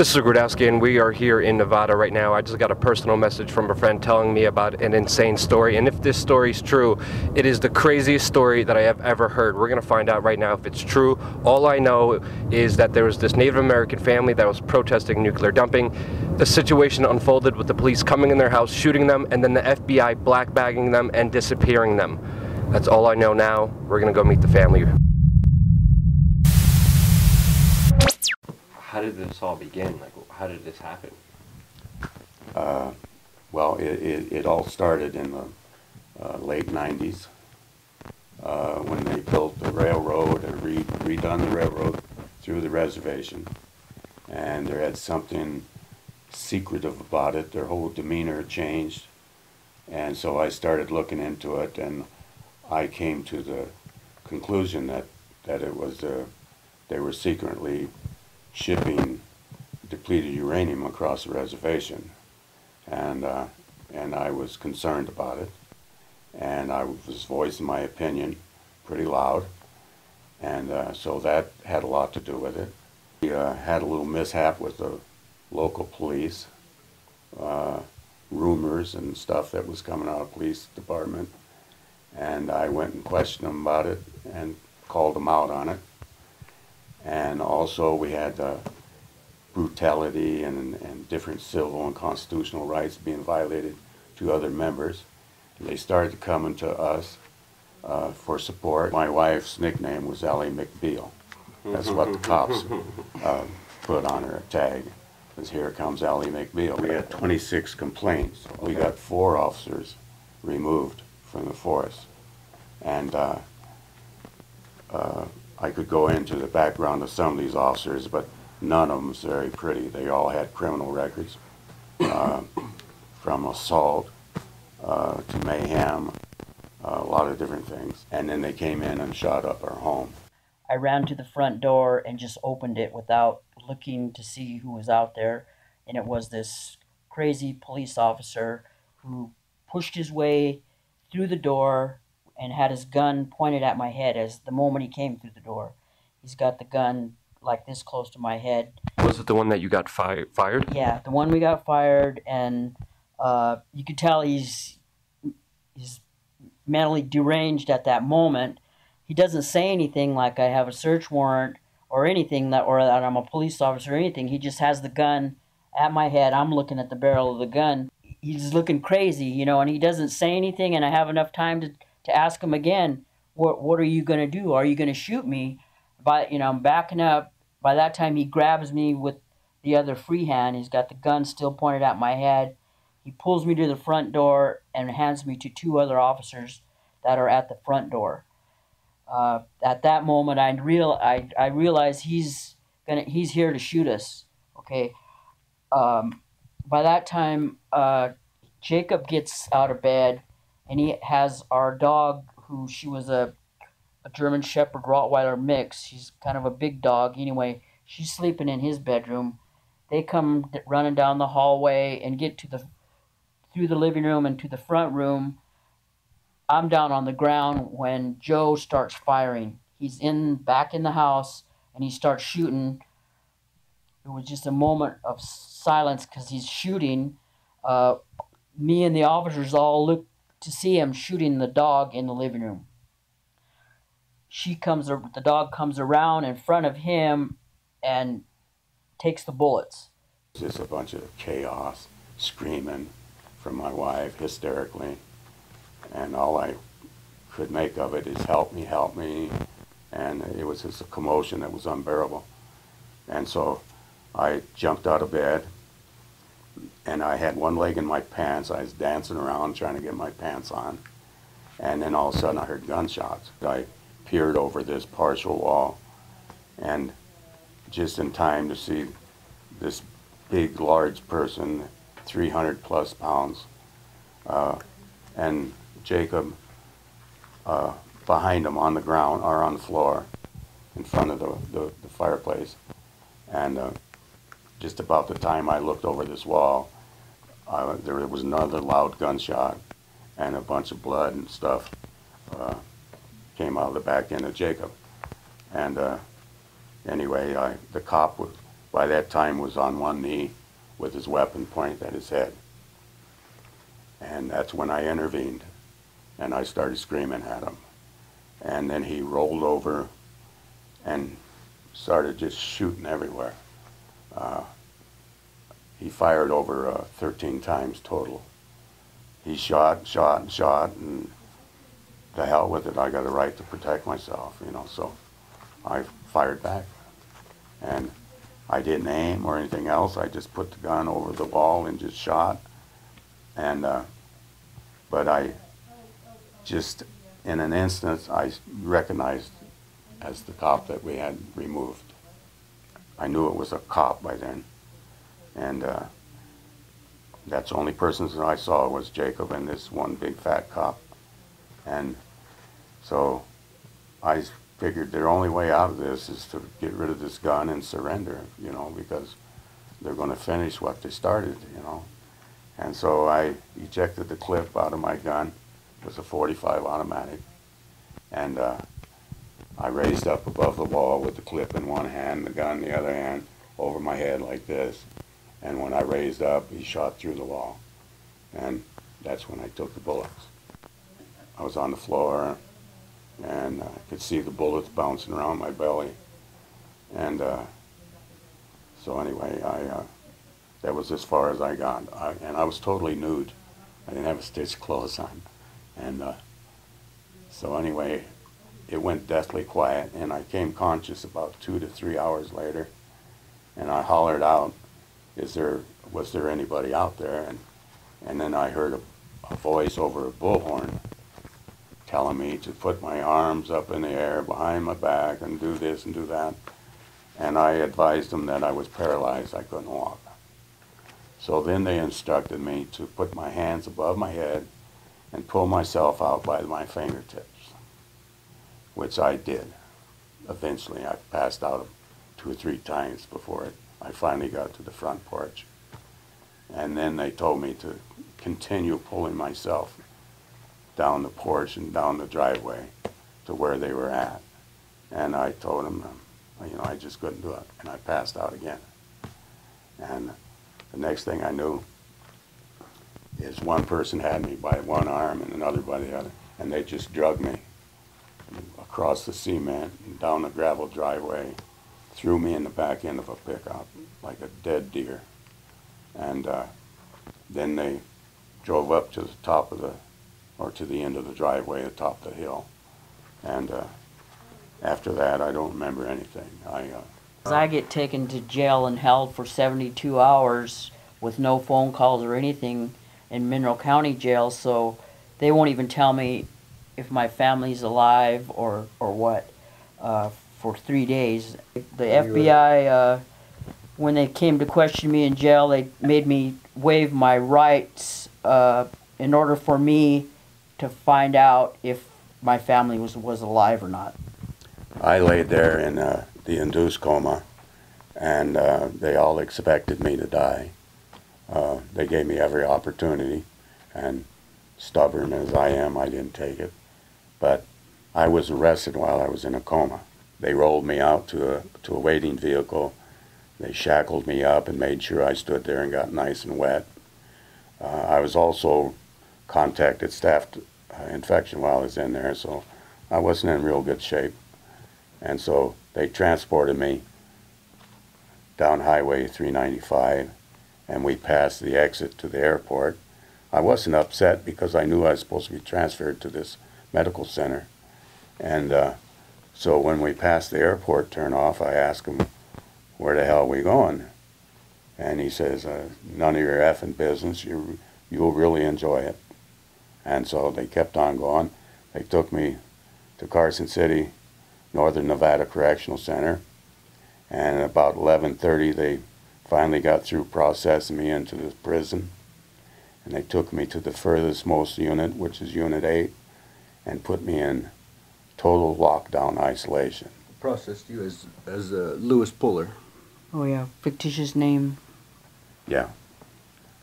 This is Rudkowski, and we are here in Nevada right now. I just got a personal message from a friend telling me about an insane story, and if this story is true, it is the craziest story that I have ever heard. We're going to find out right now if it's true. All I know is that there was this Native American family that was protesting nuclear dumping. The situation unfolded with the police coming in their house, shooting them, and then the FBI black bagging them and disappearing them. That's all I know now. We're going to go meet the family. How did this all begin? Like, how did this happen? Well, it all started in the late 90s when they built the railroad and redone the railroad through the reservation. And there had something secretive about it. Their whole demeanor changed. And so I started looking into it, and I came to the conclusion that it was they were secretly shipping depleted uranium across the reservation, and I was concerned about it, and I was voicing my opinion pretty loud, and so that had a lot to do with it. We had a little mishap with the local police, rumors and stuff that was coming out of the police department, and I went and questioned them about it and called them out on it. And also we had brutality and different civil and constitutional rights being violated to other members. And they started coming to us for support. My wife's nickname was Ellie McBeal. That's what the cops put on her tag, was "Here comes Ellie McBeal." We had 26 complaints. We got 4 officers removed from the force. And I could go into the background of some of these officers, but none of them was very pretty. They all had criminal records, from assault to mayhem, a lot of different things. And then they came in and shot up our home. I ran to the front door and just opened it without looking to see who was out there. And it was this crazy police officer who pushed his way through the door and had his gun pointed at my head as the moment he came through the door. He's got the gun like this close to my head. Was it the one that you got fired? Yeah, the one we got fired, and you could tell he's mentally deranged at that moment. He doesn't say anything like I have a search warrant or anything, or that I'm a police officer or anything. He just has the gun at my head. I'm looking at the barrel of the gun. He's looking crazy, you know, and he doesn't say anything, and I have enough time to ask him again, what are you going to do? Are you going to shoot me? But, you know, I'm backing up. By that time, he grabs me with the other free hand. He's got the gun still pointed at my head. He pulls me to the front door and hands me to 2 other officers that are at the front door. At that moment, I realize he's here to shoot us. Okay. By that time, Jacob gets out of bed, and he has our dog, who she was a German Shepherd Rottweiler mix. She's kind of a big dog. Anyway, she's sleeping in his bedroom. They come running down the hallway and get through the living room and to the front room. I'm down on the ground when Joe starts firing. He's back in the house, and he starts shooting. It was just a moment of silence because he's shooting. Me and the officers all look to see him shooting the dog in the living room. The dog comes around in front of him and takes the bullets. It's just a bunch of chaos, screaming from my wife hysterically, and all I could make of it is help me, and it was just a commotion that was unbearable. And so I jumped out of bed, and I had one leg in my pants. I was dancing around trying to get my pants on, and then all of a sudden I heard gunshots. I peered over this partial wall, and just in time to see this big, large person, 300 plus pounds, and Jacob behind him on the ground, or on the floor in front of the fireplace. And just about the time I looked over this wall, there was another loud gunshot, and a bunch of blood and stuff came out of the back end of Jacob. And anyway, the cop by that time was on one knee with his weapon pointed at his head. And that's when I intervened, and I started screaming at him. And then he rolled over and started just shooting everywhere. He fired over 13 times total. He shot, and the hell with it, I got a right to protect myself, you know, so I fired back. And I didn't aim or anything else, I just put the gun over the wall and just shot. And, but I just, in an instant, I recognized as the cop that we had removed. I knew it was a cop by then. And that's the only persons that I saw was Jacob and this one big fat cop. And so I figured their only way out of this is to get rid of this gun and surrender, you know, because they're going to finish what they started, you know. And so I ejected the clip out of my gun. It was a .45 automatic. And I raised up above the wall with the clip in one hand, the gun in the other hand, over my head like this. And when I raised up, he shot through the wall. And that's when I took the bullets. I was on the floor, and I could see the bullets bouncing around my belly. And so anyway, that was as far as I got. And I was totally nude. I didn't have a stitch of clothes on. And so anyway, it went deathly quiet, and I came conscious about 2 to 3 hours later, and I hollered out, was there anybody out there? And then I heard a voice over a bullhorn telling me to put my arms up in the air behind my back and do this and do that. And I advised them that I was paralyzed, I couldn't walk. So then they instructed me to put my hands above my head and pull myself out by my fingertips, which I did. Eventually, I passed out 2 or 3 times before I finally got to the front porch. And then they told me to continue pulling myself down the porch and down the driveway to where they were at. And I told them, you know, I just couldn't do it. And I passed out again. And the next thing I knew is one person had me by one arm and another by the other. And they just dragged me across the cement and down the gravel driveway, threw me in the back end of a pickup like a dead deer. And then they drove up to the top of to the end of the driveway, the top of the hill. And after that, I don't remember anything. I get taken to jail and held for 72 hours with no phone calls or anything in Mineral County Jail, so they won't even tell me if my family's alive or what for 3 days. The FBI, when they came to question me in jail, they made me waive my rights in order for me to find out if my family was alive or not. I laid there in the induced coma, and they all expected me to die. They gave me every opportunity, and stubborn as I am, I didn't take it. But I was arrested while I was in a coma. They rolled me out to a waiting vehicle. They shackled me up and made sure I stood there and got nice and wet. I was also contacted staph infection while I was in there, so I wasn't in real good shape. And so they transported me down Highway 395, and we passed the exit to the airport. I wasn't upset because I knew I was supposed to be transferred to this medical center. And so when we passed the airport turnoff, I asked him, where the hell are we going? And he says, none of your effing business, you'll really enjoy it. And so they kept on going. They took me to Carson City, Northern Nevada Correctional Center, and at about 11:30 they finally got through processing me into the prison, and they took me to the furthest most unit, which is Unit 8, and put me in total lockdown isolation. Processed you as Lewis Puller. Oh yeah, fictitious name. Yeah.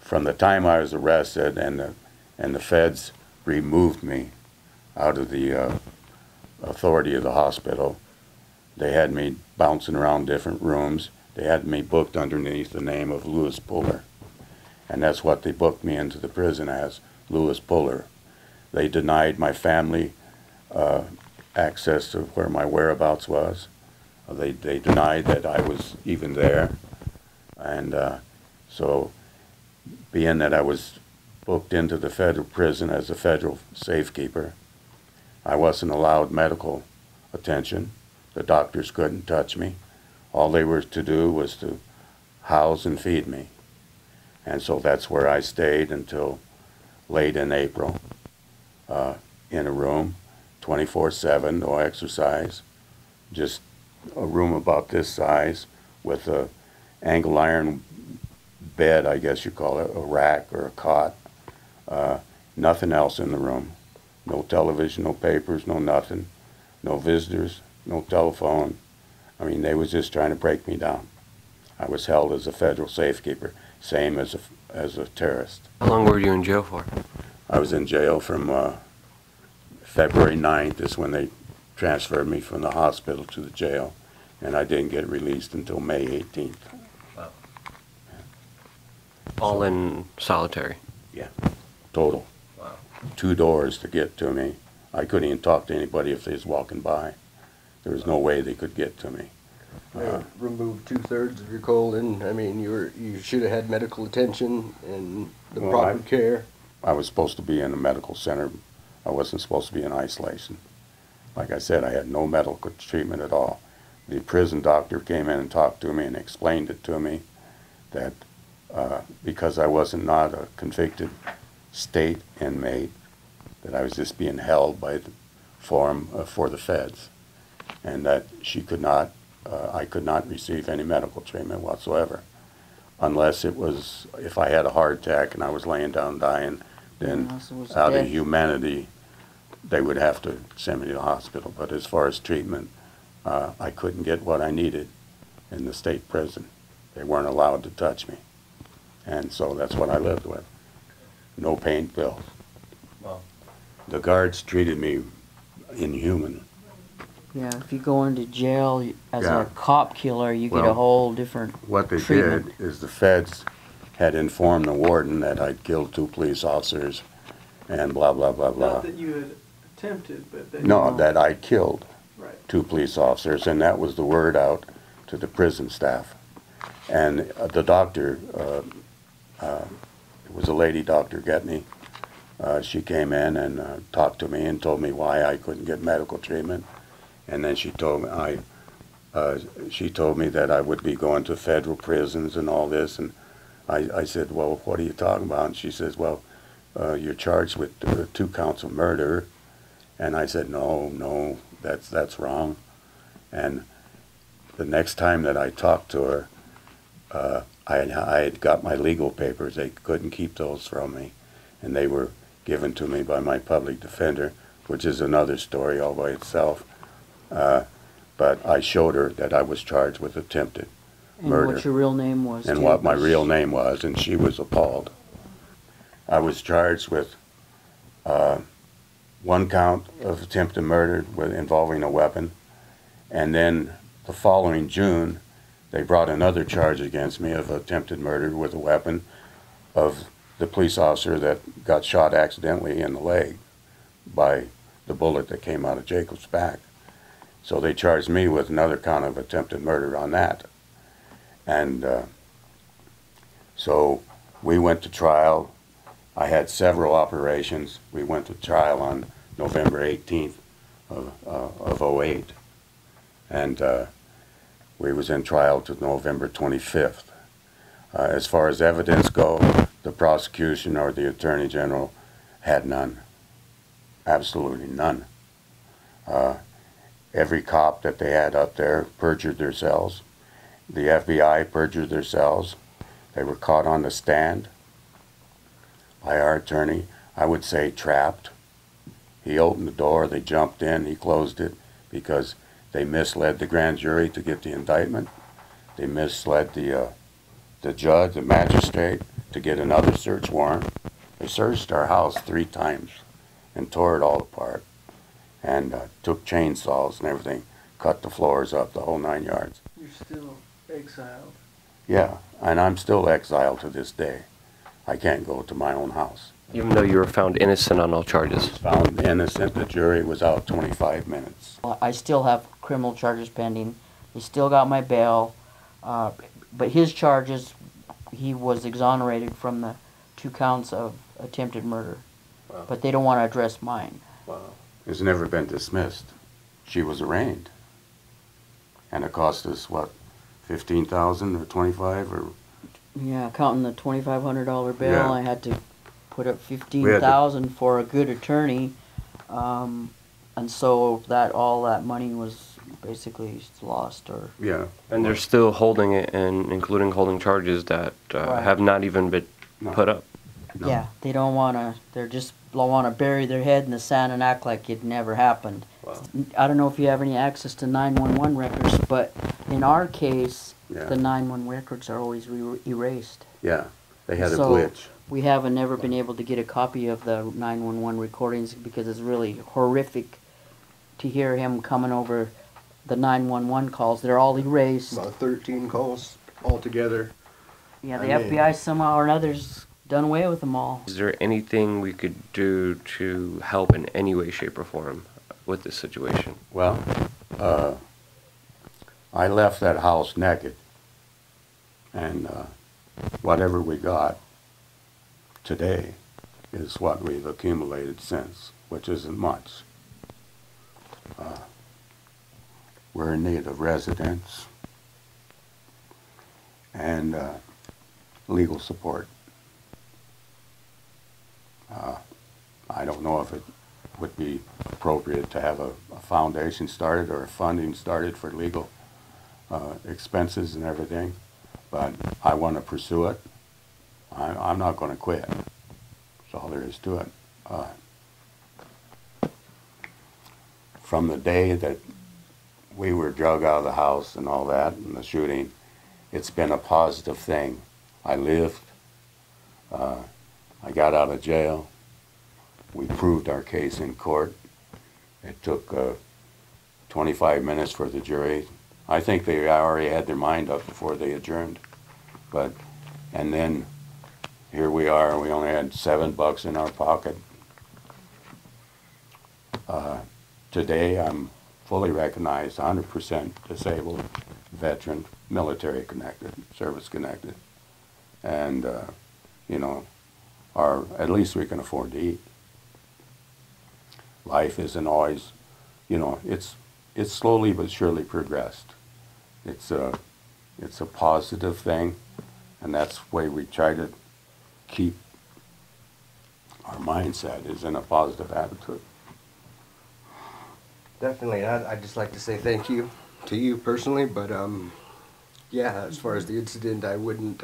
From the time I was arrested and the feds removed me out of the authority of the hospital, they had me bouncing around different rooms. they had me booked underneath the name of Lewis Puller. And that's what they booked me into the prison as, Lewis Puller. They denied my family access to where my whereabouts was. They denied that I was even there. And so being that I was booked into the federal prison as a federal safekeeper, I wasn't allowed medical attention. The doctors couldn't touch me. All they were to do was to house and feed me. And so that's where I stayed until late in April, in a room, 24/7, no exercise, just a room about this size with a angle iron bed, I guess you call it, a rack or a cot. Nothing else in the room. No television, no papers, no nothing. No visitors, no telephone. I mean, they was just trying to break me down. I was held as a federal safekeeper, same as a terrorist. How long were you in jail for? I was in jail from February 9th is when they transferred me from the hospital to the jail, and I didn't get released until May 18th. Wow. All in solitary? Yeah, total. Wow. 2 doors to get to me. I couldn't even talk to anybody if they was walking by. There was no way they could get to me. They removed 2/3 of your colon. I mean, you should have had medical attention and the proper care. I was supposed to be in a medical center. I wasn't supposed to be in isolation. Like I said, I had no medical treatment at all. The prison doctor came in and talked to me and explained it to me that because I wasn't not a convicted state inmate, that I was just being held by the form for the feds, and that she could not, I could not receive any medical treatment whatsoever, unless it was, if I had a heart attack and I was laying down dying, then out of humanity, they would have to send me to the hospital. But as far as treatment, I couldn't get what I needed in the state prison. They weren't allowed to touch me. And so that's what I lived with. No pain pills. Wow. The guards treated me inhuman. Yeah, if you go into jail as Yeah. a cop killer, you get a Well, whole different What they treatment. did is the feds had informed the warden that I'd killed 2 police officers and blah, blah, blah, blah. Not that you had attempted, but that No, that I killed Right. 2 police officers, and that was the word out to the prison staff. And the doctor, it was a lady, Dr. Getney, she came in and talked to me and told me why I couldn't get medical treatment. And then she told me she told me that I would be going to federal prisons and all this. And I said, well, what are you talking about? And she says, well, you're charged with 2 counts of murder. And I said, no, that's wrong. And the next time that I talked to her, I had got my legal papers. They couldn't keep those from me, and they were given to me by my public defender, which is another story all by itself. But I showed her that I was charged with attempted and murder. what your real name was. And too. what my real name was, and she was appalled. I was charged with 1 count of attempted murder involving a weapon, and then the following June, they brought another charge against me of attempted murder with a weapon of the police officer that got shot accidentally in the leg by the bullet that came out of Jacob's back. So they charged me with another count of attempted murder on that. And so we went to trial. I had several operations. We went to trial on November 18th of 08. And we was in trial to November 25th. As far as evidence go, the prosecution or the Attorney General had none. Absolutely none. Every cop that they had up there perjured themselves. The FBI perjured themselves. They were caught on the stand by our attorney. I would say trapped. He opened the door, they jumped in, he closed it because they misled the grand jury to get the indictment. They misled the judge, the magistrate, to get another search warrant. They searched our house 3 times and tore it all apart, and took chainsaws and everything, cut the floors up, the whole 9 yards. You're still exiled. Yeah, and I'm still exiled to this day. I can't go to my own house. Even though you were found innocent on all charges. Found innocent, the jury was out 25 minutes. I still have criminal charges pending. He still got my bail, but his charges, he was exonerated from the 2 counts of attempted murder. Wow. But they don't want to address mine. Wow. It's never been dismissed. She was arraigned. And it cost us, what, 15,000 or 25 or? Yeah, counting the $2,500 bail, Yeah. I had to put up 15,000 for a good attorney, and so all that money was basically lost. Or Yeah. And they're still holding it, and including holding charges that Right. have not even been put up. No. yeah, they don't want to. They're just want to bury their head in the sand and act like it never happened. Wow. I don't know if you have any access to 911 records, but in our case, Yeah. the 911 records are always erased. Yeah, they had a So, glitch. We haven't never been able to get a copy of the 911 recordings because it's really horrific to hear him coming over the 911 calls. They're all erased. About 13 calls altogether. Yeah, the I mean- FBI somehow or another's done away with them all. Is there anything we could do to help in any way, shape, or form with this situation? Well, I left that house naked. And whatever we got today is what we've accumulated since, which isn't much. We're in need of residence and legal support. I don't know if it would be appropriate to have a foundation started or a funding started for legal expenses and everything, but I want to pursue it. I'm not going to quit. That's all there is to it. From the day that we were drug out of the house and all that, and the shooting, it's been a positive thing. I lived. I got out of jail. We proved our case in court. It took 25 minutes for the jury. I think they already had their mind up before they adjourned. And then here we are. We only had $7 in our pocket. Today I'm fully recognized, 100% disabled, veteran, military connected, service connected. And, you know, at least we can afford to eat. Life isn't always, you know, it's slowly but surely progressed. It's a positive thing, and that's the way we try to keep our mindset, is in a positive attitude. Definitely. I'd just like to say thank you to you personally, but yeah, as far as the incident, I wouldn't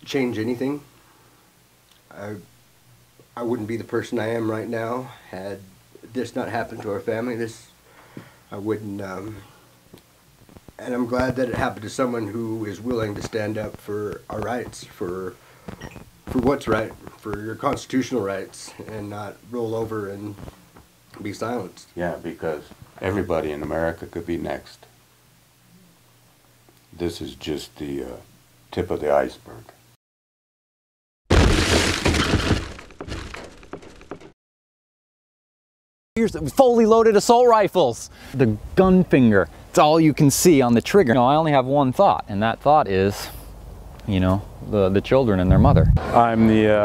change anything. I wouldn't be the person I am right now had this not happened to our family. I wouldn't, and I'm glad that it happened to someone who is willing to stand up for our rights, for what's right, for your constitutional rights, and not roll over and be silenced. Yeah, because everybody in America could be next. This is just the tip of the iceberg. Here's fully loaded assault rifles. The gun finger, it's all you can see on the trigger. You know, I only have one thought, and that thought is, you know, the children and their mother. I'm the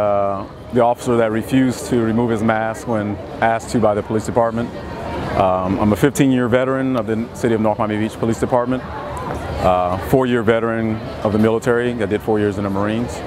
officer that refused to remove his mask when asked to by the police department. I'm a 15-year veteran of the City of North Miami Beach Police Department, 4-year veteran of the military that did 4 years in the Marines.